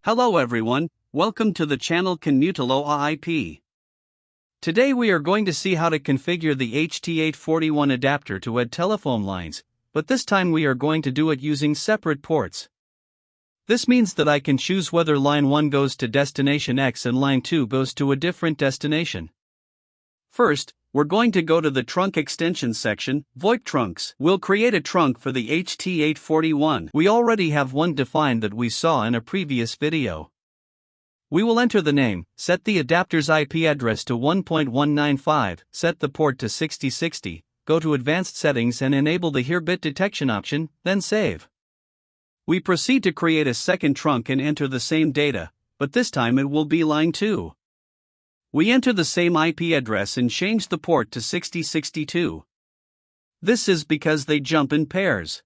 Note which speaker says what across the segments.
Speaker 1: Hello everyone, welcome to the channel Canutalo AIP. Today we are going to see how to configure the HT841 adapter to add telephone lines, but this time we are going to do it using separate ports. This means that I can choose whether line 1 goes to destination X and line 2 goes to a different destination. First, we're going to go to the trunk extensions section, VoIP trunks. We'll create a trunk for the HT841. We already have one defined that we saw in a previous video. We will enter the name, set the adapter's IP address to 1.195, set the port to 6060, go to advanced settings and enable the Hear bit detection option, then save. We proceed to create a second trunk and enter the same data, but this time it will be line 2. We enter the same IP address and change the port to 6062. This is because they jump in pairs.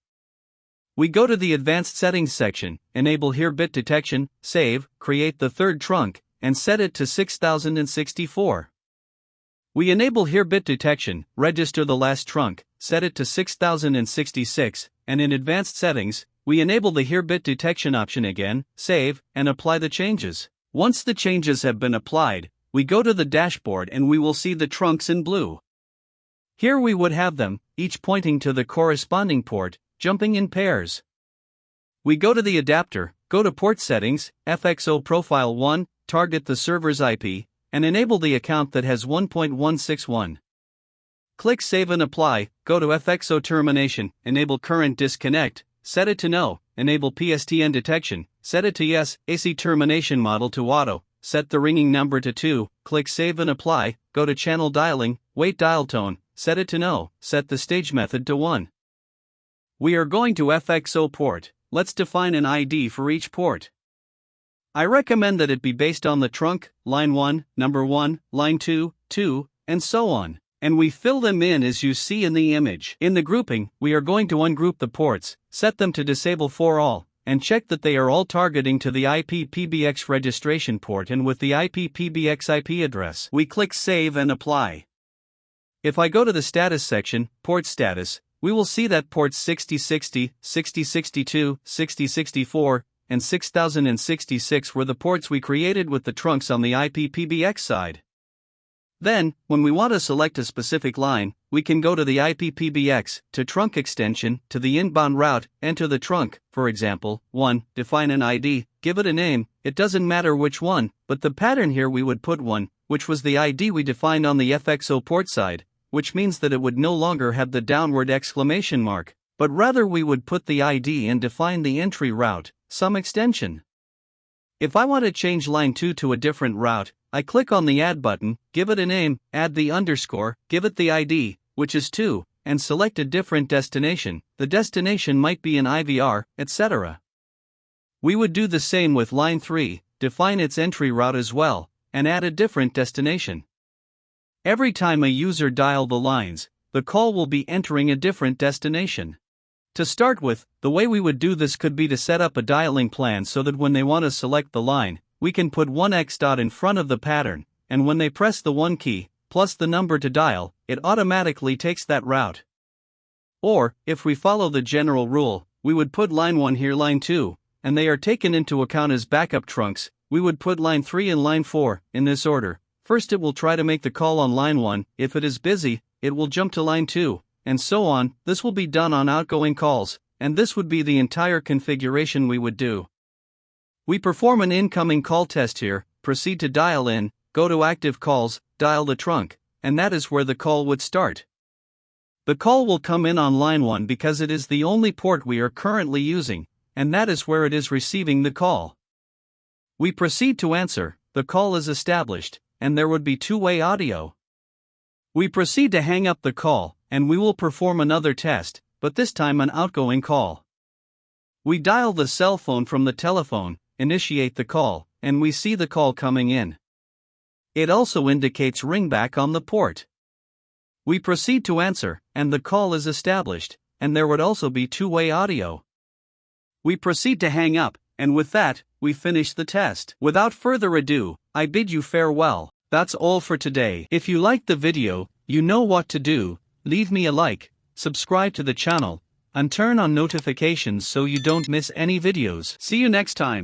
Speaker 1: We go to the advanced settings section, enable Hear bit detection, save, create the third trunk, and set it to 6064. We enable Hear bit detection, register the last trunk, set it to 6066, and in advanced settings, we enable the Hear bit detection option again, save, and apply the changes. Once the changes have been applied, we go to the dashboard and we will see the trunks in blue. Here we would have them, each pointing to the corresponding port, jumping in pairs. We go to the adapter, go to port settings, FXO profile 1, target the server's IP, and enable the account that has 1.161. Click Save and Apply, go to FXO termination, enable current disconnect, set it to No, enable PSTN detection, set it to Yes, AC termination model to Auto, set the ringing number to 2, click Save and Apply, go to channel dialing, wait dial tone, set it to No, set the stage method to 1. We are going to FXO port, let's define an ID for each port. I recommend that it be based on the trunk, line 1, number 1, line 2, 2, and so on, and we fill them in as you see in the image. In the grouping, we are going to ungroup the ports, set them to disable for all, and check that they are all targeting to the IP-PBX registration port and with the IP-PBX IP address. We click Save and Apply. If I go to the status section, port status, we will see that ports 6060, 6062, 6064, and 6066 were the ports we created with the trunks on the IP-PBX side. Then, when we want to select a specific line, we can go to the IP-PBX, to trunk extension, to the inbound route, enter the trunk, for example, 1, define an ID, give it a name, it doesn't matter which one, but the pattern here we would put 1, which was the ID we defined on the FXO port side, which means that it would no longer have the downward exclamation mark, but rather we would put the ID and define the entry route, some extension. If I want to change line 2 to a different route, I click on the Add button, give it a name, add the underscore, give it the ID, which is 2, and select a different destination. The destination might be an IVR, etc. We would do the same with line 3, define its entry route as well, and add a different destination. Every time a user dials the lines, the call will be entering a different destination. To start with, the way we would do this could be to set up a dialing plan so that when they want to select the line, we can put 1x dot in front of the pattern, and when they press the 1 key, plus the number to dial, it automatically takes that route. Or, if we follow the general rule, we would put line 1 here, line 2, and they are taken into account as backup trunks. We would put line 3 and line 4, in this order. First it will try to make the call on line 1, if it is busy, it will jump to line 2, and so on. This will be done on outgoing calls, and this would be the entire configuration we would do. We perform an incoming call test here, proceed to dial in, go to active calls, dial the trunk, and that is where the call would start. The call will come in on line 1 because it is the only port we are currently using, and that is where it is receiving the call. We proceed to answer, the call is established, and there would be two-way audio. We proceed to hang up the call, and we will perform another test, but this time an outgoing call. We dial the cell phone from the telephone, initiate the call, and we see the call coming in. It also indicates ringback on the port. We proceed to answer, and the call is established, and there would also be two-way audio. We proceed to hang up, and with that, we finish the test. Without further ado, I bid you farewell. That's all for today. If you liked the video, you know what to do. Leave me a like, subscribe to the channel, and turn on notifications so you don't miss any videos. See you next time.